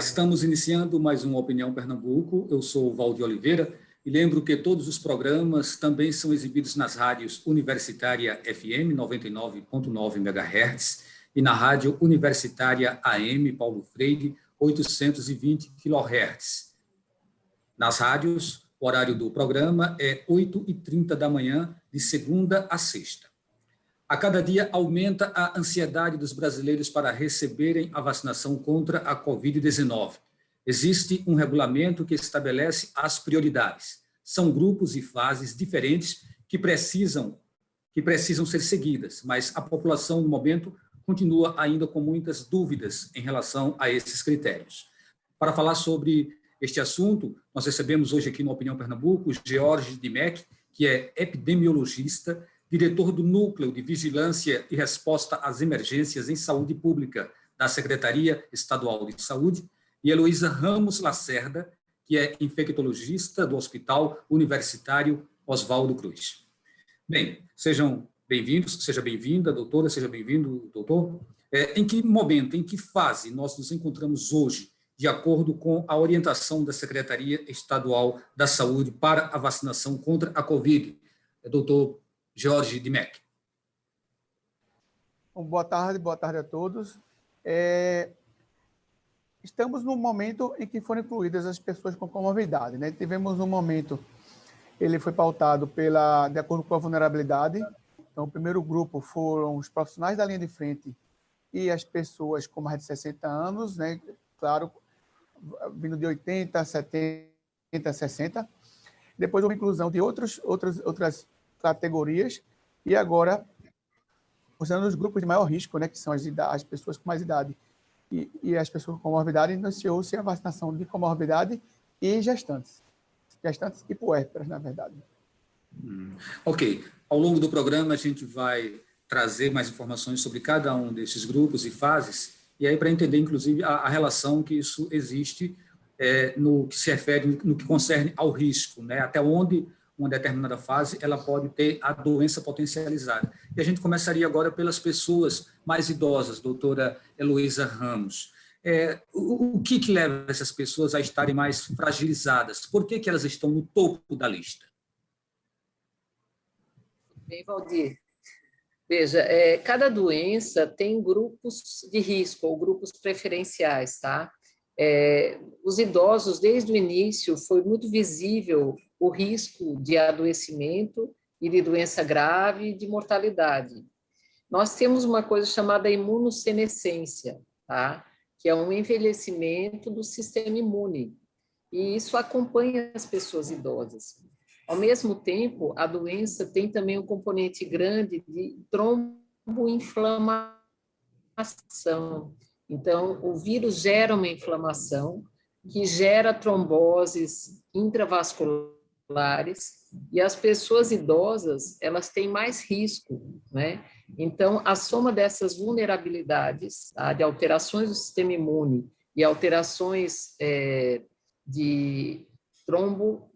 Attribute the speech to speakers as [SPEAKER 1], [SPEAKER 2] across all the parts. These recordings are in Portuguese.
[SPEAKER 1] estamos iniciando mais uma Opinião Pernambuco. Eu sou o Valdir Oliveira e lembro que todos os programas também são exibidos nas rádios Universitária FM 99.9 MHz e na Rádio Universitária AM Paulo Freire 820 kHz. Nas rádios, o horário do programa é 8h30 da manhã, de segunda a sexta. A cada dia aumenta a ansiedade dos brasileiros para receberem a vacinação contra a Covid-19. Existe um regulamento que estabelece as prioridades. São grupos e fases diferentes que precisam ser seguidas, mas a população, no momento, continua ainda com muitas dúvidas em relação a esses critérios. Para falar sobre este assunto, nós recebemos hoje aqui no Opinião Pernambuco o George Dimec, que é epidemiologista, diretor do Núcleo de Vigilância e Resposta às Emergências em Saúde Pública da Secretaria Estadual de Saúde, e Heloísa Ramos Lacerda, que é infectologista do Hospital Universitário Oswaldo Cruz. Bem, sejam bem-vindos, seja bem-vinda, doutora, seja bem-vindo, doutor. Em que momento, em que fase nós nos encontramos hoje, de acordo com a orientação da Secretaria Estadual da Saúde para a vacinação contra a Covid? Doutor George Dimec.
[SPEAKER 2] Boa tarde a todos. Estamos no momento em que foram incluídas as pessoas com comorbidade, né? Tivemos um momento, ele foi pautado de acordo com a vulnerabilidade. Então, o primeiro grupo foram os profissionais da linha de frente e as pessoas com mais de 60 anos, né? Claro, vindo de 80, 70, 60. Depois houve a inclusão de outras categorias, e agora, usando os grupos de maior risco, né, que são as pessoas com mais idade e as pessoas com comorbidade, iniciou-se a vacinação de comorbidade e gestantes e puérperas, na verdade.
[SPEAKER 1] Ok. Ao longo do programa, a gente vai trazer mais informações sobre cada um desses grupos e fases, e aí para entender, inclusive, a relação que isso existe no que se refere, no que concerne ao risco, né, até onde uma determinada fase, ela pode ter a doença potencializada. E a gente começaria agora pelas pessoas mais idosas, doutora Heloísa Ramos. O que leva essas pessoas a estarem mais fragilizadas? Por que elas estão no topo da lista?
[SPEAKER 3] Bem, Valdir, veja, cada doença tem grupos de risco ou grupos preferenciais, tá? Os idosos, desde o início, foi muito visível o risco de adoecimento e de doença grave e de mortalidade. Nós temos uma coisa chamada imunossenescência, tá? Que é um envelhecimento do sistema imune, e isso acompanha as pessoas idosas. Ao mesmo tempo, a doença tem também um componente grande de tromboinflamação. Então, o vírus gera uma inflamação que gera tromboses intravasculares, e as pessoas idosas, elas têm mais risco, né? Então, a soma dessas vulnerabilidades, tá, de alterações do sistema imune e alterações de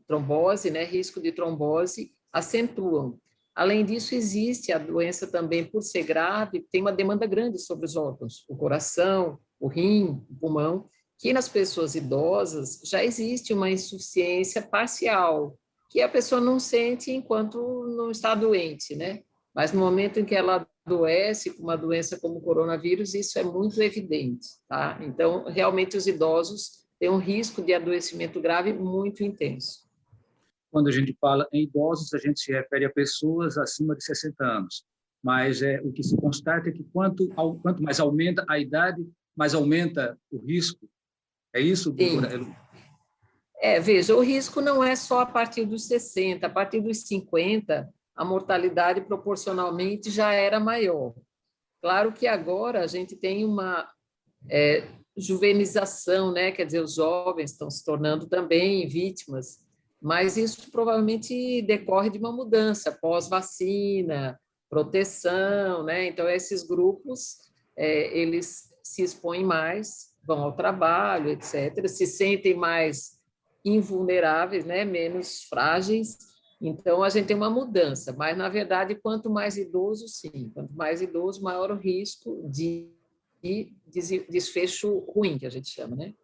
[SPEAKER 3] trombose, né, risco de trombose, acentuam. Além disso, existe a doença também, por ser grave, tem uma demanda grande sobre os órgãos, o coração, o rim, o pulmão, que nas pessoas idosas já existe uma insuficiência parcial, que a pessoa não sente enquanto não está doente, né? Mas no momento em que ela adoece com uma doença como o coronavírus, isso é muito evidente, tá? Então, realmente, os idosos têm um risco de adoecimento grave muito intenso.
[SPEAKER 1] Quando a gente fala em idosos, a gente se refere a pessoas acima de 60 anos. Mas o que se constata é que quanto mais aumenta a idade, mais aumenta o risco. É isso, doutora?
[SPEAKER 3] Veja, o risco não é só a partir dos 60, a partir dos 50, a mortalidade proporcionalmente já era maior. Claro que agora a gente tem uma juvenização, né? Quer dizer, os jovens estão se tornando também vítimas, mas isso provavelmente decorre de uma mudança pós-vacina, proteção, né? Então, esses grupos, eles se expõem mais, vão ao trabalho, etc., se sentem mais invulneráveis, né? Menos frágeis. Então, a gente tem uma mudança, mas, na verdade, quanto mais idoso, sim, quanto mais idoso, maior o risco de desfecho ruim, que a gente chama, né?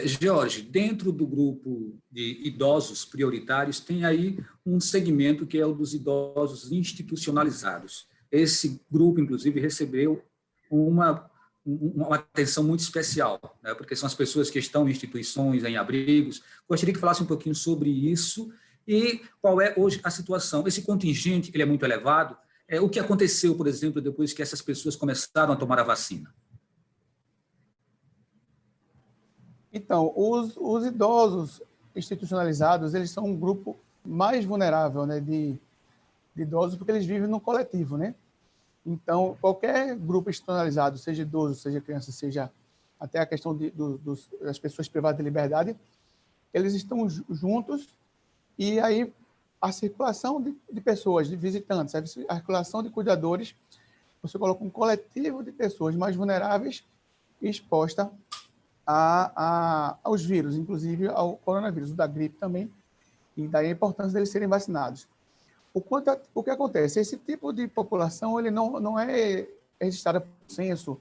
[SPEAKER 1] Jorge, dentro do grupo de idosos prioritários, tem aí um segmento que é o dos idosos institucionalizados. Esse grupo, inclusive, recebeu uma atenção muito especial, né, porque são as pessoas que estão em instituições, em abrigos. Gostaria que falasse um pouquinho sobre isso e qual é hoje a situação. Esse contingente ele é muito elevado. O que aconteceu, por exemplo, depois que essas pessoas começaram a tomar a vacina?
[SPEAKER 2] Então, os idosos institucionalizados, eles são um grupo mais vulnerável, né, de idosos, porque eles vivem no coletivo, né? Então, qualquer grupo institucionalizado, seja idoso, seja criança, seja até a questão das pessoas privadas de liberdade, eles estão juntos e aí a circulação de pessoas, de visitantes, a circulação de cuidadores, você coloca um coletivo de pessoas mais vulneráveis exposta aos vírus, inclusive ao coronavírus, o da gripe também, e daí a importância deles serem vacinados. O que acontece? Esse tipo de população ele não é registrada por censo.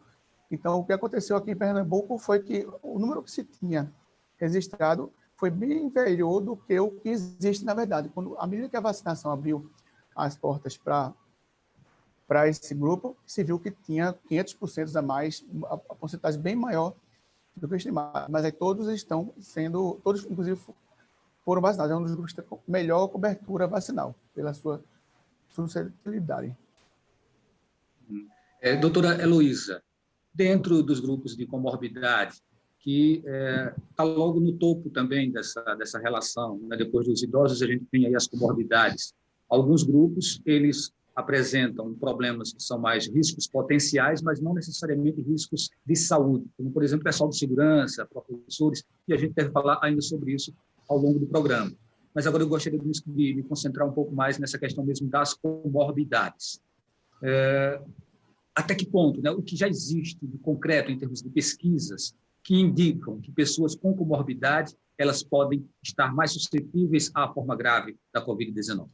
[SPEAKER 2] Então, o que aconteceu aqui em Pernambuco foi que o número que se tinha registrado foi bem inferior do que o que existe, na verdade. À medida que a vacinação abriu as portas para esse grupo, se viu que tinha 500% a mais, a porcentagem bem maior do que estimado. Mas aí todos, inclusive, foram vacinados. É um dos grupos que tem melhor cobertura vacinal, pela sua suscetibilidade.
[SPEAKER 1] Doutora Heloísa, dentro dos grupos de comorbidade, que está logo no topo também dessa relação, né? Depois dos idosos, a gente tem aí as comorbidades. Alguns grupos, eles apresentam problemas que são mais riscos potenciais, mas não necessariamente riscos de saúde, como, por exemplo, pessoal de segurança, professores, e a gente deve falar ainda sobre isso ao longo do programa. Mas agora eu gostaria de me concentrar um pouco mais nessa questão mesmo das comorbidades. Até que ponto, né, o que já existe de concreto em termos de pesquisas que indicam que pessoas com comorbidade elas podem estar mais suscetíveis à forma grave da Covid-19?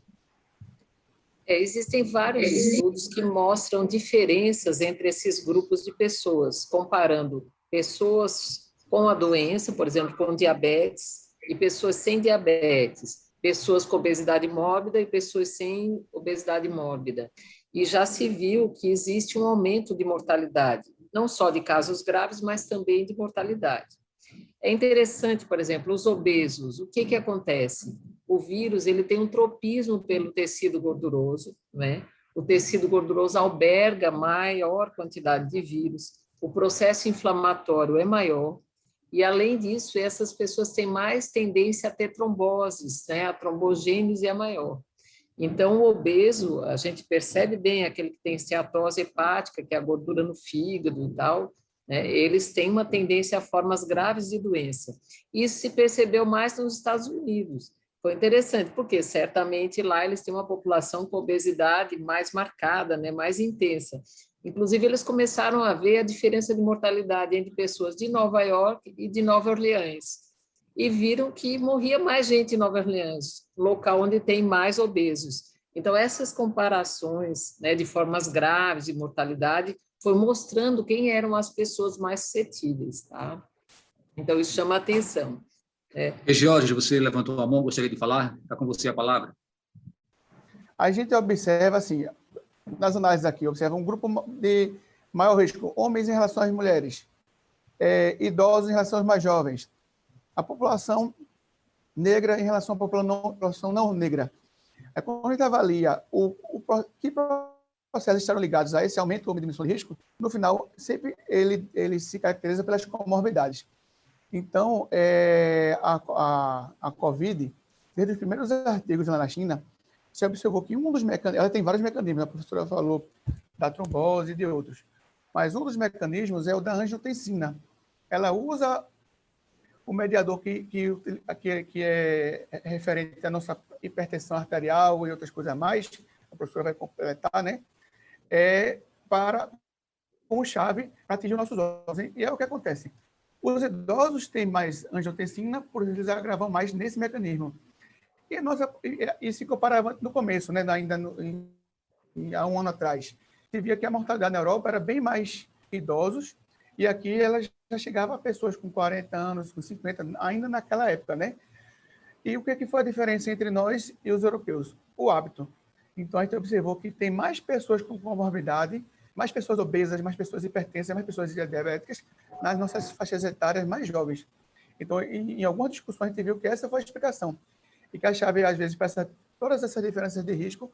[SPEAKER 3] Existem vários estudos que mostram diferenças entre esses grupos de pessoas, comparando pessoas com a doença, por exemplo, com diabetes, e pessoas sem diabetes, pessoas com obesidade mórbida e pessoas sem obesidade mórbida. E já se viu que existe um aumento de mortalidade, não só de casos graves, mas também de mortalidade. É interessante, por exemplo, os obesos, o que acontece? O vírus ele tem um tropismo pelo tecido gorduroso, né? O tecido gorduroso alberga maior quantidade de vírus, o processo inflamatório é maior, e, além disso, essas pessoas têm mais tendência a ter tromboses, né? A trombogênese é maior. Então, o obeso, a gente percebe bem, aquele que tem esteatose hepática, que é a gordura no fígado e tal, né? Eles têm uma tendência a formas graves de doença. Isso se percebeu mais nos Estados Unidos. Foi interessante, porque certamente lá eles têm uma população com obesidade mais marcada, né? Mais intensa. Inclusive, eles começaram a ver a diferença de mortalidade entre pessoas de Nova York e de Nova Orleans. E viram que morria mais gente em Nova Orleans, local onde tem mais obesos. Então, essas comparações, né, de formas graves de mortalidade foi mostrando quem eram as pessoas mais suscetíveis, tá? Então, isso chama a atenção.
[SPEAKER 1] Jorge, você levantou a mão, gostaria de falar? Está com você a palavra.
[SPEAKER 2] A gente observa, assim, nas análises aqui, observa um grupo de maior risco, homens em relação às mulheres, idosos em relação aos mais jovens, a população negra em relação à população não negra. Quando a gente avalia que processos estarão ligados a esse aumento ou diminuição de risco, no final, sempre ele se caracteriza pelas comorbidades. Então, a COVID, desde os primeiros artigos lá na China, se observou que um dos mecanismos, ela tem vários mecanismos, a professora falou da trombose e de outros, mas um dos mecanismos é o da angiotensina. Ela usa o mediador que é referente à nossa hipertensão arterial e outras coisas a mais, a professora vai completar, né? Como chave para atingir os nossos ossos. E é o que acontece. Os idosos têm mais angiotensina, por eles agravam mais nesse mecanismo. E se comparava no começo, né, há um ano atrás, se via que a mortalidade na Europa era bem mais idosos, e aqui ela já chegava a pessoas com 40 anos, com 50, ainda naquela época, né? E o que foi a diferença entre nós e os europeus? O hábito. Então, a gente observou que tem mais pessoas com comorbidade, mais pessoas obesas, mais pessoas hipertensas, mais pessoas diabéticas nas nossas faixas etárias mais jovens. Então, em algumas discussões, a gente viu que essa foi a explicação. E que a chave, às vezes, para todas essas diferenças de risco,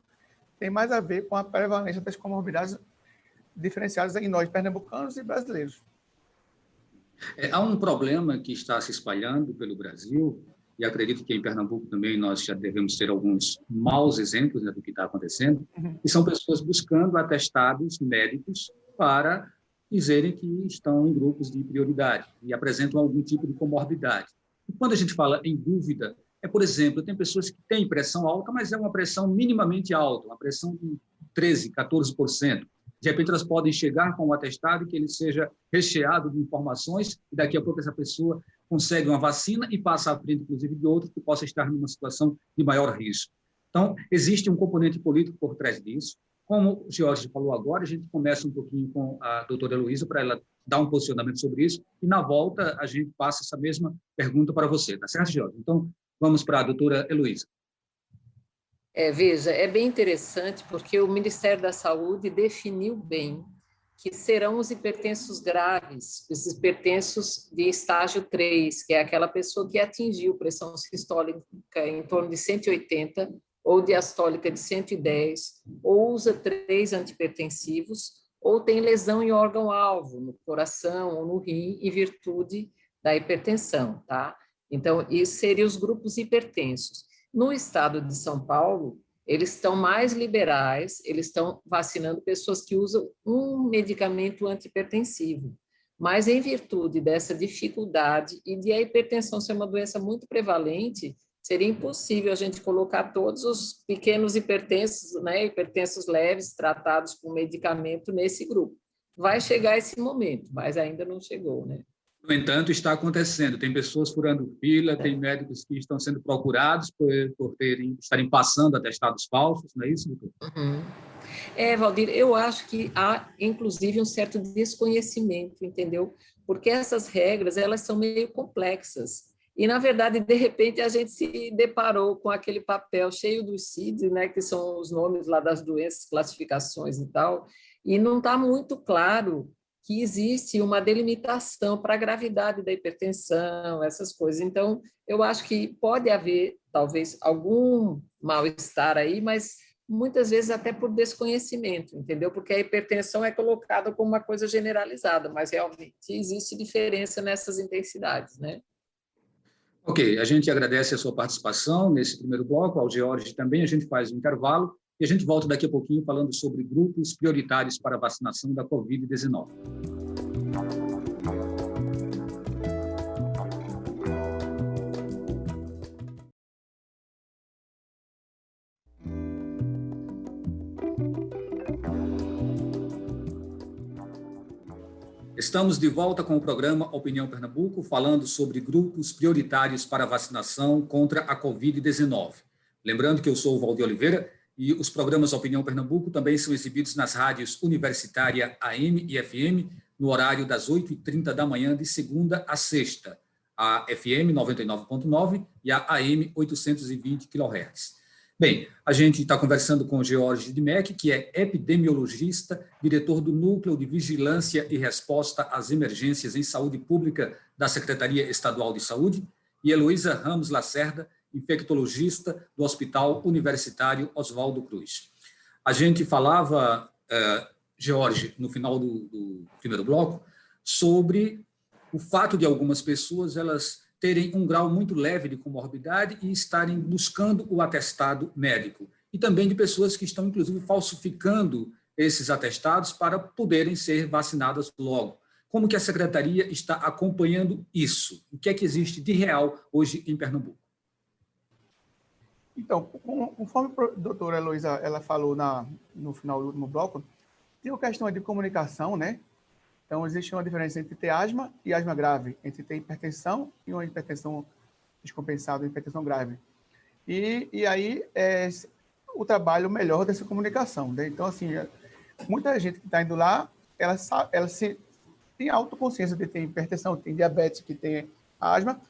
[SPEAKER 2] tem mais a ver com a prevalência das comorbidades diferenciadas em nós, pernambucanos e brasileiros.
[SPEAKER 1] Há um problema que está se espalhando pelo Brasil, e acredito que em Pernambuco também nós já devemos ter alguns maus exemplos, né, do que está acontecendo, que são pessoas buscando atestados médicos para dizerem que estão em grupos de prioridade e apresentam algum tipo de comorbidade. E quando a gente fala em dúvida, por exemplo, tem pessoas que têm pressão alta, mas é uma pressão minimamente alta, uma pressão de 13%, 14%. De repente, elas podem chegar com um atestado que ele seja recheado de informações e daqui a pouco essa pessoa consegue uma vacina e passa à frente, inclusive, de outro que possa estar numa situação de maior risco. Então, existe um componente político por trás disso. Como o Jorge falou agora, a gente começa um pouquinho com a doutora Heloísa para ela dar um posicionamento sobre isso e, na volta, a gente passa essa mesma pergunta para você. Tá certo, Jorge? Então, vamos para a doutora Heloísa.
[SPEAKER 3] Veja, é bem interessante porque o Ministério da Saúde definiu bem que serão os hipertensos graves, os hipertensos de estágio 3, que é aquela pessoa que atingiu pressão sistólica em torno de 180 ou diastólica de 110, ou usa 3 antihipertensivos, ou tem lesão em órgão-alvo, no coração ou no rim, em virtude da hipertensão, tá? Então, isso seriam os grupos hipertensos. No estado de São Paulo, eles estão mais liberais, eles estão vacinando pessoas que usam um medicamento antihipertensivo. Mas, em virtude dessa dificuldade e de a hipertensão ser uma doença muito prevalente, seria impossível a gente colocar todos os pequenos hipertensos, né, hipertensos leves, tratados com medicamento nesse grupo. Vai chegar esse momento, mas ainda não chegou, né?
[SPEAKER 1] No entanto, está acontecendo. Tem pessoas furando fila, tem médicos que estão sendo procurados por estarem passando atestados falsos, não é isso, doutor?
[SPEAKER 3] Uhum. Valdir, eu acho que há, inclusive, um certo desconhecimento, entendeu? Porque essas regras, elas são meio complexas. E, na verdade, de repente, a gente se deparou com aquele papel cheio dos CIDs, né, que são os nomes lá das doenças, classificações e tal, e não está muito claro que existe uma delimitação para a gravidade da hipertensão, essas coisas. Então, eu acho que pode haver, talvez, algum mal-estar aí, mas muitas vezes até por desconhecimento, entendeu? Porque a hipertensão é colocada como uma coisa generalizada, mas realmente existe diferença nessas intensidades, né?
[SPEAKER 1] Ok, a gente agradece a sua participação nesse primeiro bloco, ao George também, a gente faz um intervalo e a gente volta daqui a pouquinho falando sobre grupos prioritários para a vacinação da Covid-19. Estamos de volta com o programa Opinião Pernambuco, falando sobre grupos prioritários para a vacinação contra a Covid-19. Lembrando que eu sou o Valdir Oliveira e os programas Opinião Pernambuco também são exibidos nas rádios Universitária AM e FM, no horário das 8h30 da manhã, de segunda a sexta, a FM 99.9 e a AM 820 kHz. Bem, a gente está conversando com o George Dimec, que é epidemiologista, diretor do Núcleo de Vigilância e Resposta às Emergências em Saúde Pública da Secretaria Estadual de Saúde, e Heloísa Ramos Lacerda, infectologista do Hospital Universitário Oswaldo Cruz. A gente falava, George, no final do primeiro bloco, sobre o fato de algumas pessoas elas terem um grau muito leve de comorbidade e estarem buscando o atestado médico. E também de pessoas que estão, inclusive, falsificando esses atestados para poderem ser vacinadas logo. Como que a Secretaria está acompanhando isso? O que é que existe de real hoje em Pernambuco?
[SPEAKER 2] Então, conforme a doutora Heloísa ela falou no final do último bloco, tem uma questão de comunicação, né? Então, existe uma diferença entre ter asma e asma grave, entre ter hipertensão e uma hipertensão descompensada, uma hipertensão grave. E aí é o trabalho melhor dessa comunicação, né? Então, assim, muita gente que está indo lá, ela se tem autoconsciência de que tem hipertensão, tem diabetes, que tem asma,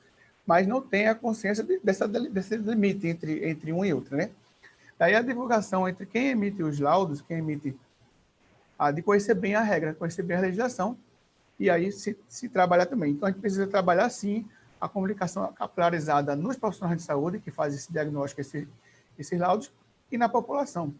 [SPEAKER 2] mas não tem a consciência desse limite entre um e outro, né? Daí a divulgação entre quem emite os laudos, quem emite, de conhecer bem a regra, conhecer bem a legislação, e aí se trabalhar também. Então, a gente precisa trabalhar, sim, a comunicação capilarizada nos profissionais de saúde, que fazem esse diagnóstico, esses laudos, e na população.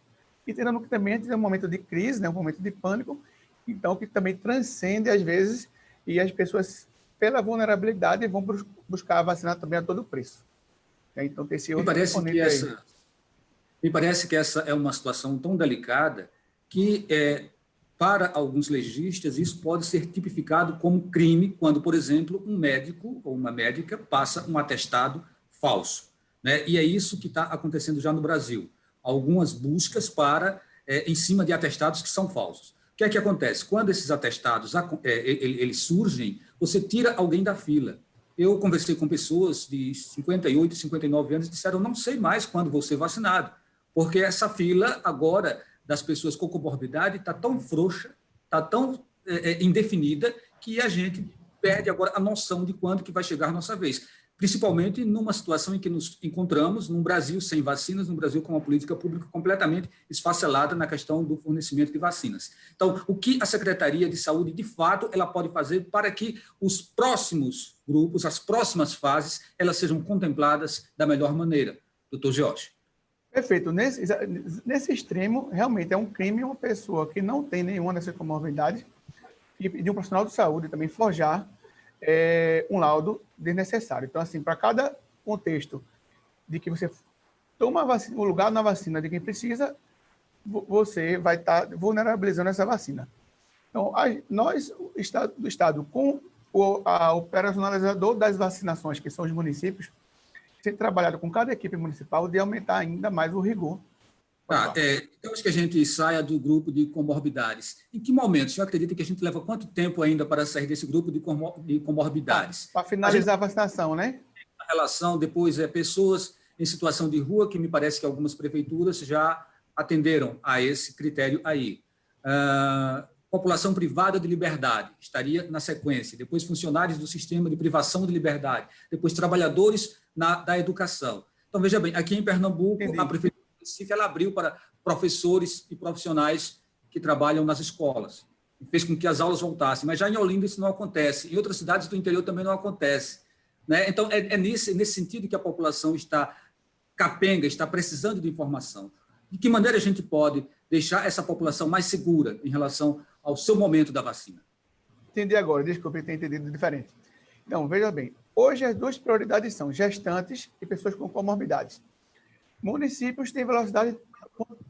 [SPEAKER 2] E tendo que também ter um momento de crise, né, um momento de pânico, então, que também transcende, às vezes, e as pessoas, pela vulnerabilidade, vão buscar a vacina também a todo preço. Então, tem esse outro componente aí.
[SPEAKER 1] Me parece que essa é uma situação tão delicada que, para alguns legistas, isso pode ser tipificado como crime quando, por exemplo, um médico ou uma médica passa um atestado falso, né? E é isso que está acontecendo já no Brasil. Algumas buscas em cima de atestados que são falsos. O que é que acontece? Quando esses atestados eles surgem, você tira alguém da fila. Eu conversei com pessoas de 58, 59 anos e disseram, não sei mais quando vou ser vacinado, porque essa fila agora das pessoas com comorbidade está tão frouxa, está tão indefinida, que a gente perde agora a noção de quando que vai chegar a nossa vez. Principalmente numa situação em que nos encontramos num Brasil sem vacinas, num Brasil com uma política pública completamente esfacelada na questão do fornecimento de vacinas. Então, o que a Secretaria de Saúde, de fato, ela pode fazer para que os próximos grupos, as próximas fases, elas sejam contempladas da melhor maneira? Doutor Jorge.
[SPEAKER 2] Perfeito. Nesse extremo, realmente é um crime uma pessoa que não tem nenhuma dessas comorbidades e de um profissional de saúde também forjar um laudo desnecessário. Então, assim, para cada contexto de que você toma o lugar na vacina de quem precisa, você vai estar vulnerabilizando essa vacina. Então, nós, o Estado, com o operacionalizador das vacinações, que são os municípios, tem trabalhado com cada equipe municipal de aumentar ainda mais o rigor.
[SPEAKER 1] Então, acho que a gente saia do grupo de comorbidades. Em que momento? O senhor acredita que a gente leva quanto tempo ainda para sair desse grupo de comorbidades?
[SPEAKER 2] Para finalizar a vacinação, né?
[SPEAKER 1] A relação, depois, pessoas em situação de rua, que me parece que algumas prefeituras já atenderam a esse critério aí. População privada de liberdade, estaria na sequência. Depois, funcionários do sistema de privação de liberdade. Depois, trabalhadores da educação. Então, veja bem, aqui em Pernambuco, a Prefeitura de Recife, ela abriu para professores e profissionais que trabalham nas escolas. E fez com que as aulas voltassem. Mas já em Olinda isso não acontece. Em outras cidades do interior também não acontece, né? Então, nesse sentido que a população está capenga, está precisando de informação. De que maneira a gente pode deixar essa população mais segura em relação ao seu momento da vacina?
[SPEAKER 2] Entendi agora, desculpe eu ter entendido diferente. Então, veja bem, hoje as duas prioridades são gestantes e pessoas com comorbidades. Municípios têm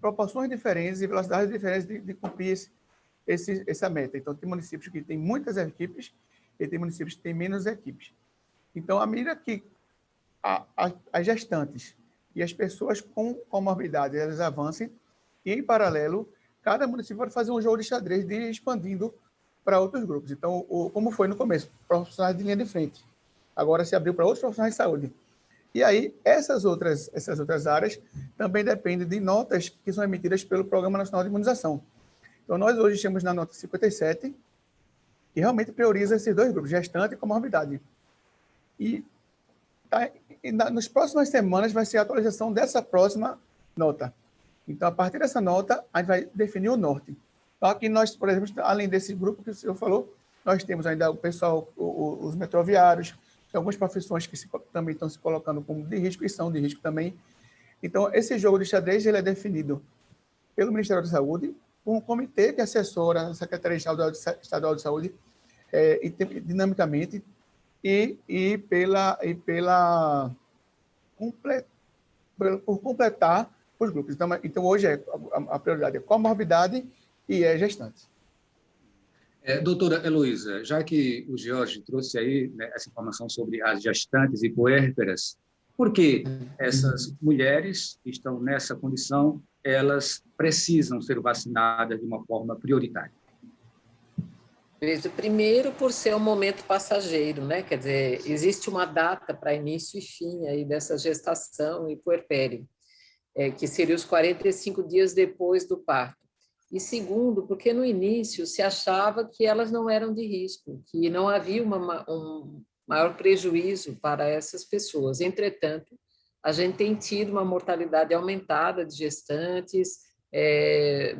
[SPEAKER 2] proporções diferentes e velocidades diferentes de cumprir essa meta. Então, tem municípios que têm muitas equipes e tem municípios que têm menos equipes. Então, à medida que as gestantes e as pessoas com comorbidade elas avancem, e, em paralelo, cada município vai fazer um jogo de xadrez de ir expandindo para outros grupos. Então, como foi no começo, profissionais de linha de frente. Agora se abriu para outros profissionais de saúde. E aí, essas outras áreas também dependem de notas que são emitidas pelo Programa Nacional de Imunização. Então, nós hoje estamos na nota 57, que realmente prioriza esses dois grupos, gestante e comorbidade. E nas próximas semanas vai ser a atualização dessa próxima nota. Então, a partir dessa nota, a gente vai definir o norte. Então, aqui nós, por exemplo, além desse grupo que o senhor falou, nós temos ainda o pessoal, os metroviários, algumas profissões que também estão se colocando como de risco e são de risco também. Então, esse jogo de xadrez ele é definido pelo Ministério da Saúde, por um comitê que assessora a Secretaria Estadual de Saúde dinamicamente por completar os grupos. Então hoje a prioridade é comorbidade e gestante.
[SPEAKER 1] Doutora Heloísa, já que o Jorge trouxe aí, né, essa informação sobre as gestantes e puérperas, por que essas mulheres que estão nessa condição, elas precisam ser vacinadas de uma forma prioritária?
[SPEAKER 3] Veja, primeiro por ser um momento passageiro, né? Quer dizer, existe uma data para início e fim aí dessa gestação e puerpério, que seria os 45 dias depois do parto. E segundo, porque no início se achava que elas não eram de risco, que não havia um maior prejuízo para essas pessoas. Entretanto, a gente tem tido uma mortalidade aumentada de gestantes,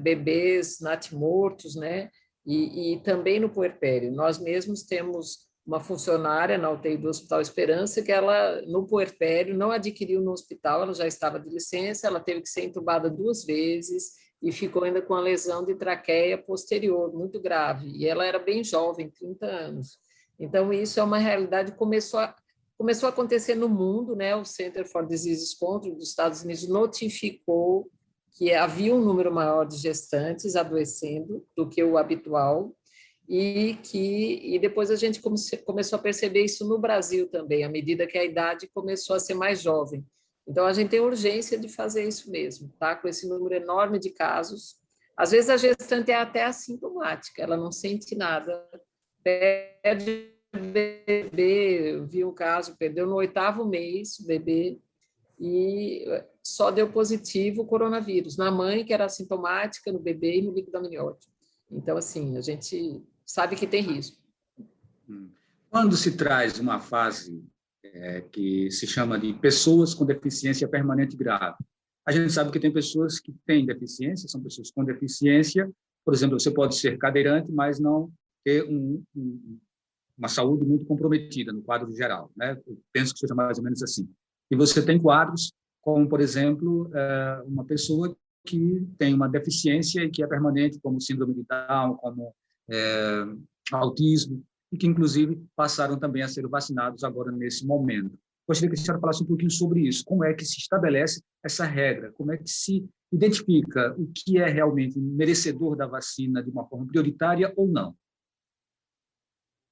[SPEAKER 3] bebês natimortos, né? E também no puerpério. Nós mesmos temos uma funcionária na UTI do Hospital Esperança que ela, no puerpério, não adquiriu no hospital, ela já estava de licença, ela teve que ser entubada 2 vezes e ficou ainda com a lesão de traqueia posterior, muito grave. E ela era bem jovem, 30 anos. Então, isso é uma realidade que começou a acontecer no mundo, né? O Center for Disease Control dos Estados Unidos notificou que havia um número maior de gestantes adoecendo do que o habitual, e depois a gente começou a perceber isso no Brasil também, à medida que a idade começou a ser mais jovem. Então, a gente tem urgência de fazer isso mesmo, tá? Com esse número enorme de casos. Às vezes, a gestante é até assintomática, ela não sente nada, perde o bebê, eu vi um caso, perdeu no 8º mês o bebê, e só deu positivo o coronavírus, na mãe, que era assintomática, no bebê e no líquido amniótico. Então, assim, a gente sabe que tem risco.
[SPEAKER 1] Quando se traz uma fase que se chama de pessoas com deficiência permanente grave, a gente sabe que tem pessoas que têm deficiência, são pessoas com deficiência, por exemplo, você pode ser cadeirante, mas não ter uma saúde muito comprometida no quadro geral, né? Eu penso que seja mais ou menos assim. E você tem quadros como, por exemplo, uma pessoa que tem uma deficiência e que é permanente, como síndrome de Down, como autismo, e que, inclusive, passaram também a ser vacinados agora nesse momento. Gostaria que a senhora falasse um pouquinho sobre isso. Como é que se estabelece essa regra? Como é que se identifica o que é realmente merecedor da vacina de uma forma prioritária ou não?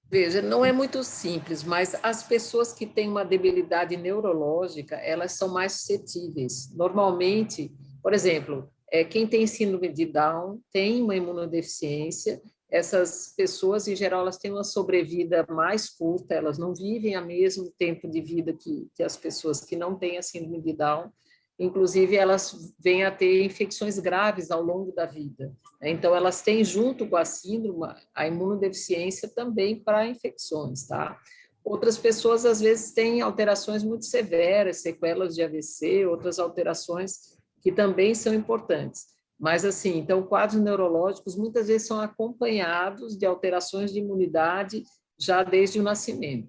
[SPEAKER 3] Veja, não é muito simples, mas as pessoas que têm uma debilidade neurológica, elas são mais suscetíveis. Normalmente, por exemplo, quem tem síndrome de Down tem uma imunodeficiência. Essas pessoas, em geral, elas têm uma sobrevida mais curta, elas não vivem ao mesmo tempo de vida que as pessoas que não têm a síndrome de Down. Inclusive, elas vêm a ter infecções graves ao longo da vida. Então, elas têm, junto com a síndrome, a imunodeficiência também para infecções, tá? Outras pessoas, às vezes, têm alterações muito severas, sequelas de AVC, outras alterações que também são importantes. Mas, assim, então, quadros neurológicos muitas vezes são acompanhados de alterações de imunidade já desde o nascimento.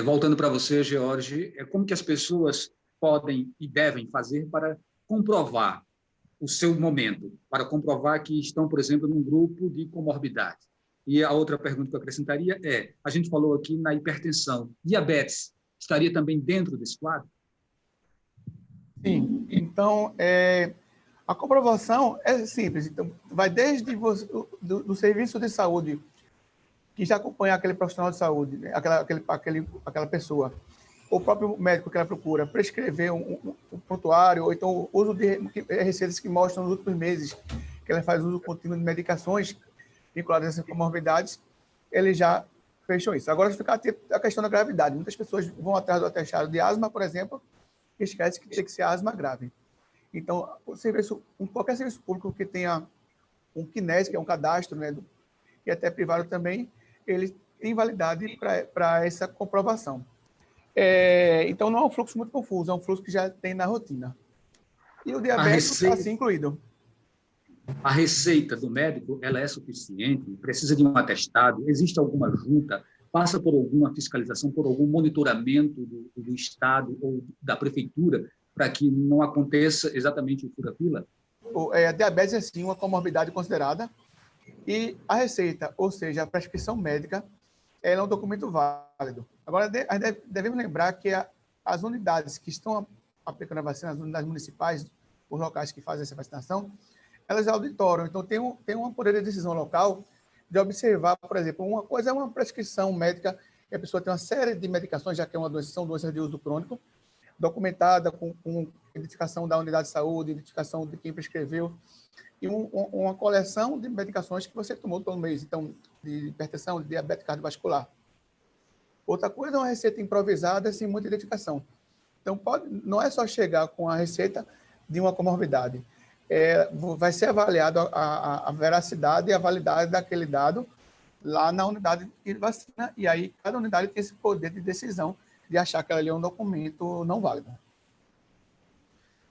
[SPEAKER 1] Voltando para você, George, como que as pessoas podem e devem fazer para comprovar o seu momento, para comprovar que estão, por exemplo, num grupo de comorbidade? E a outra pergunta que eu acrescentaria a gente falou aqui na hipertensão, diabetes estaria também dentro desse quadro?
[SPEAKER 2] Sim, então, a comprovação é simples. Então, vai desde do serviço de saúde, que já acompanha aquele profissional de saúde, né? aquela pessoa, o próprio médico que ela procura, prescrever um prontuário, ou então o uso de receitas que mostram nos últimos meses que ela faz uso contínuo de medicações vinculadas a essas comorbidades, ele já fechou isso. Agora, fica a questão da gravidade. Muitas pessoas vão atrás do atestado de asma, por exemplo, e esquece que tem que ser asma grave. Então, qualquer serviço público que tenha um CNES, que é um cadastro, né, e até privado também, ele tem validade para essa comprovação. Então, não é um fluxo muito confuso, é um fluxo que já tem na rotina. E o diabetes está assim incluído.
[SPEAKER 1] A receita do médico, ela é suficiente? Precisa de um atestado? Existe alguma junta? Passa por alguma fiscalização, por algum monitoramento do Estado ou da Prefeitura para que não aconteça exatamente o fura-fila?
[SPEAKER 2] A diabetes é, sim, uma comorbidade considerada. E a receita, ou seja, a prescrição médica, ela é um documento válido. Agora, devemos lembrar que as unidades que estão aplicando a vacina, as unidades municipais, os locais que fazem essa vacinação, elas auditoram. Então, tem uma poder de decisão local de observar, por exemplo, uma coisa é uma prescrição médica, que a pessoa tem uma série de medicações, já que é uma doença, são doenças de uso crônico, documentada com identificação da unidade de saúde, identificação de quem prescreveu, e uma coleção de medicações que você tomou todo mês, então, de hipertensão, de diabetes cardiovascular. Outra coisa é uma receita improvisada, sem muita identificação. Então, não é só chegar com a receita de uma comorbidade. vai ser avaliado a veracidade e a validade daquele dado lá na unidade de vacina, e aí cada unidade tem esse poder de decisão de achar que ali é um documento não válido.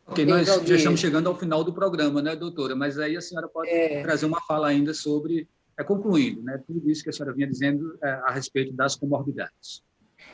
[SPEAKER 1] Ok, nós já estamos chegando ao final do programa, né, doutora? Mas aí a senhora pode trazer uma fala ainda sobre, concluindo, né, tudo isso que a senhora vinha dizendo a respeito das comorbidades.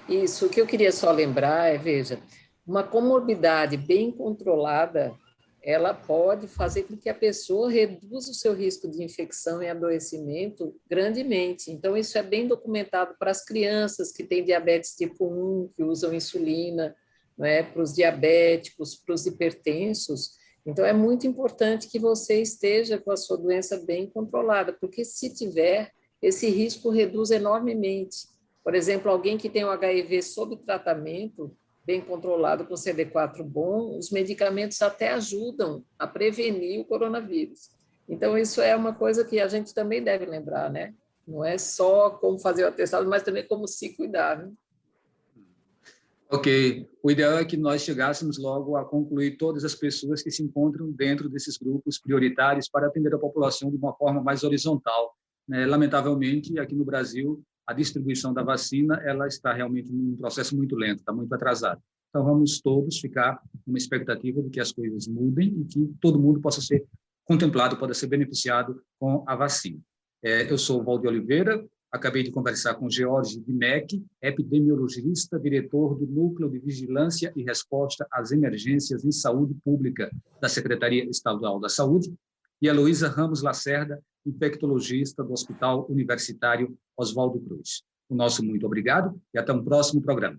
[SPEAKER 3] Isso, o que eu queria só lembrar veja, uma comorbidade bem controlada, ela pode fazer com que a pessoa reduza o seu risco de infecção e adoecimento grandemente. Então, isso é bem documentado para as crianças que têm diabetes tipo 1, que usam insulina, né, para os diabéticos, para os hipertensos. Então, é muito importante que você esteja com a sua doença bem controlada, porque se tiver, esse risco reduz enormemente. Por exemplo, alguém que tem o HIV sob tratamento, bem controlado com CD4 bom, os medicamentos até ajudam a prevenir o coronavírus. Então, isso é uma coisa que a gente também deve lembrar, né? Não é só como fazer o atestado, mas também como se cuidar, né?
[SPEAKER 1] Ok. O ideal é que nós chegássemos logo a concluir todas as pessoas que se encontram dentro desses grupos prioritários para atender a população de uma forma mais horizontal. Lamentavelmente, aqui no Brasil, a distribuição da vacina ela está realmente num processo muito lento, está muito atrasado. Então, vamos todos ficar numa expectativa de que as coisas mudem e que todo mundo possa ser contemplado, possa ser beneficiado com a vacina. Eu sou o Valdir Oliveira, acabei de conversar com George Dimec, epidemiologista, diretor do Núcleo de Vigilância e Resposta às Emergências em Saúde Pública da Secretaria Estadual da Saúde, e a Heloísa Ramos Lacerda, infectologista do Hospital Universitário Oswaldo Cruz. O nosso muito obrigado e até um próximo programa.